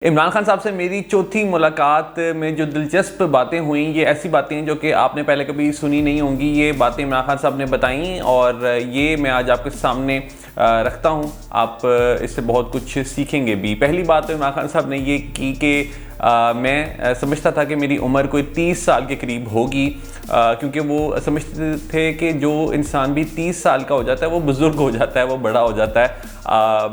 इमरान खान साहब से मेरी चौथी मुलाकात में जो दिलचस्प बातें हुई, ये ऐसी बातें हैं जो कि आपने पहले कभी सुनी नहीं होंगी। ये बातें इमरान खान साहब ने बताई और ये मैं आज आपके सामने रखता हूँ। आप इससे बहुत कुछ सीखेंगे भी। पहली बात तो इमरान खान साहब ने ये की कि मैं समझता था कि मेरी उम्र कोई 30 साल के करीब होगी, क्योंकि वो समझते थे कि जो इंसान भी 30 साल का हो जाता है वो बुज़ुर्ग हो जाता है, वो बड़ा हो जाता है।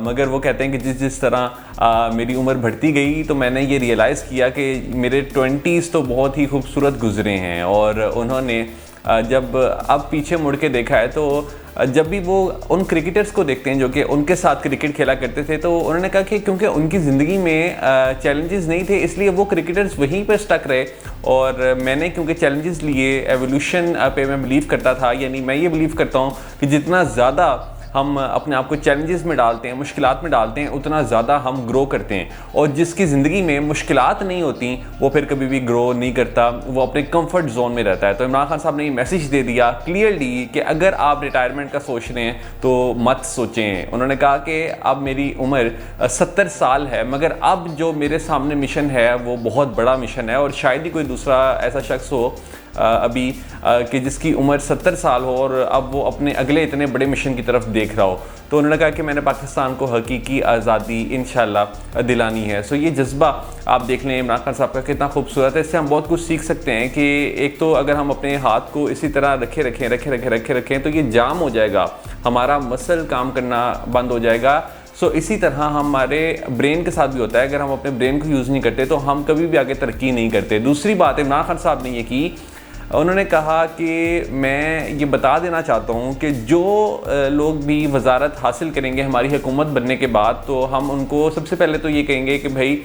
मगर वो कहते हैं कि जिस तरह मेरी उम्र बढ़ती गई तो मैंने ये रियलाइज़ किया कि मेरे 20s तो बहुत ही खूबसूरत गुजरे हैं। और उन्होंने जब अब पीछे मुड़ के देखा है तो जब भी वो उन क्रिकेटर्स को देखते हैं जो कि उनके साथ क्रिकेट खेला करते थे, तो उन्होंने कहा कि क्योंकि उनकी ज़िंदगी में चैलेंजेस नहीं थे इसलिए वो क्रिकेटर्स वहीं पर स्टक रहे। और मैंने क्योंकि चैलेंजेस लिए, एवोल्यूशन पे मैं बिलीव करता था, यानी मैं ये बिलीव करता हूँ कि जितना ज़्यादा हम अपने आप को चैलेंजेस में डालते हैं, मुश्किलात में डालते हैं, उतना ज़्यादा हम ग्रो करते हैं। और जिसकी ज़िंदगी में मुश्किलात नहीं होती वो फिर कभी भी ग्रो नहीं करता, वो अपने कंफर्ट जोन में रहता है। तो इमरान खान साहब ने ये मैसेज दे दिया क्लियरली कि अगर आप रिटायरमेंट का सोच रहे हैं तो मत सोचें। उन्होंने कहा कि अब मेरी उम्र 70 साल है, मगर अब जो मेरे सामने मिशन है वो बहुत बड़ा मिशन है और शायद ही कोई दूसरा ऐसा शख्स हो अभी कि जिसकी उम्र 70 साल हो और अब वो अपने अगले इतने बड़े मिशन की तरफ देख रहा हो। तो उन्होंने कहा कि मैंने पाकिस्तान को हकीकी आज़ादी इंशाल्लाह दिलानी है। सो ये जज्बा आप देख लें इमरान खान साहब का कितना खूबसूरत है। इससे हम बहुत कुछ सीख सकते हैं कि एक तो अगर हम अपने हाथ को इसी तरह रखें तो ये जाम हो जाएगा, हमारा मसल काम करना बंद हो जाएगा। सो इसी तरह हमारे ब्रेन के साथ भी होता है, अगर हम अपने ब्रेन को यूज़ नहीं करते तो हम कभी भी आगे तरक्की नहीं करते। दूसरी बात इमरान खान साहब ने ये की, उन्होंने कहा कि मैं ये बता देना चाहता हूँ कि जो लोग भी वजारत हासिल करेंगे हमारी हुकूमत बनने के बाद, तो हम उनको सबसे पहले तो ये कहेंगे कि भाई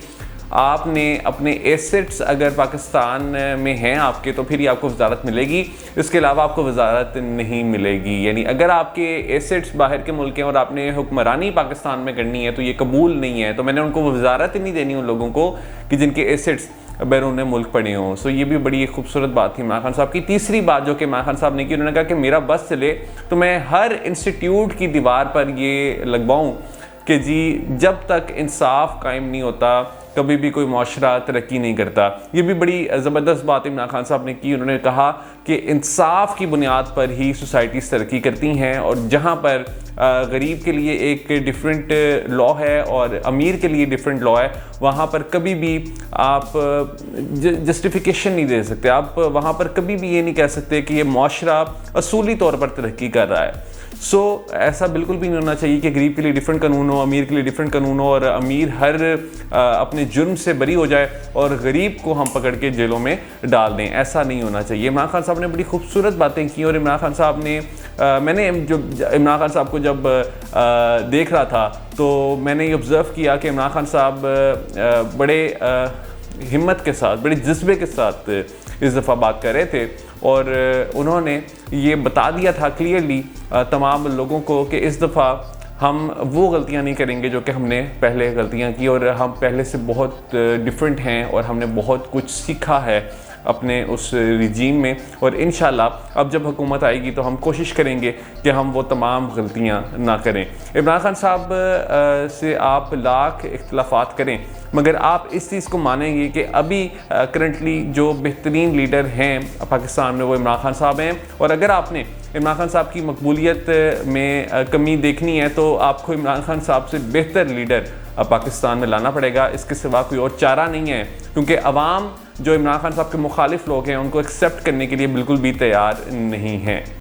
आपने अपने एसेट्स अगर पाकिस्तान में हैं आपके तो फिर ही आपको वजारत मिलेगी, इसके अलावा आपको वजारत नहीं मिलेगी। यानी अगर आपके एसेट्स बाहर के मुल्क हैं और आपने हुक्मरानी पाकिस्तान में करनी है तो ये कबूल नहीं है। तो मैंने उनको वजारत ही नहीं देनी उन लोगों को कि जिनके एसेट्स बैरून मुल्क पड़े हों। सो ये भी बड़ी एक खूबसूरत बात थी इमरान खान साहब की। तीसरी बात जो कि इमरान खान साहब ने की, उन्होंने कहा कि मेरा बस चले तो मैं हर इंस्टीट्यूट की दीवार पर ये लगवाऊँ कि जी जब तक इंसाफ कायम नहीं होता कभी भी कोई माशरा तरक्की नहीं करता। ये भी बड़ी ज़बरदस्त बात इमरान खान साहब ने की। उन्होंने कहा कि इंसाफ की बुनियाद पर ही सोसाइटीज़ तरक्की करती हैं और जहाँ पर गरीब के लिए एक डिफरेंट लॉ है और अमीर के लिए डिफरेंट लॉ है, वहाँ पर कभी भी आप जस्टिफिकेशन नहीं दे सकते। आप वहाँ पर कभी भी ये नहीं कह सकते कि ये माशरा असूली तौर पर तरक्की कर रहा है। ऐसा बिल्कुल भी नहीं होना चाहिए कि गरीब के लिए डिफरेंट कानून हो, अमीर के लिए डिफरेंट कानून हो और अमीर हर अपने जुर्म से बरी हो जाए और गरीब को हम पकड़ के जेलों में डाल दें। ऐसा नहीं होना चाहिए। इमरान खान साहब ने बड़ी खूबसूरत बातें की और इमरान खान साहब ने मैंने जो इमरान खान साहब को जब देख रहा था तो मैंने ये ऑब्ज़र्व किया कि इमरान खान साहब बड़े हिम्मत के साथ, बड़े जज्बे के साथ इस दफ़ा बात कर रहे थे और उन्होंने ये बता दिया था क्लियरली तमाम लोगों को कि इस दफ़ा हम वो गलतियां नहीं करेंगे जो कि हमने पहले गलतियां की और हम पहले से बहुत डिफरेंट हैं और हमने बहुत कुछ सीखा है अपने उस रिजीम में। और इंशाल्लाह अब जब हुकूमत आएगी तो हम कोशिश करेंगे कि हम वो तमाम गलतियां ना करें। इमरान खान साहब से आप लाख इख्तिलाफ़ात करें मगर आप इस चीज़ को मानेंगे कि अभी करंटली जो बेहतरीन लीडर हैं पाकिस्तान में वो इमरान खान साहब हैं। और अगर आपने इमरान खान साहब की मकबूलियत में कमी देखनी है तो आपको इमरान खान साहब से बेहतर लीडर पाकिस्तान में लाना पड़ेगा। इसके सिवा कोई और चारा नहीं है, क्योंकि अवाम जो इमरान खान साहब के मुखालिफ लोग हैं उनको एक्सेप्ट करने के लिए बिल्कुल भी तैयार नहीं हैं।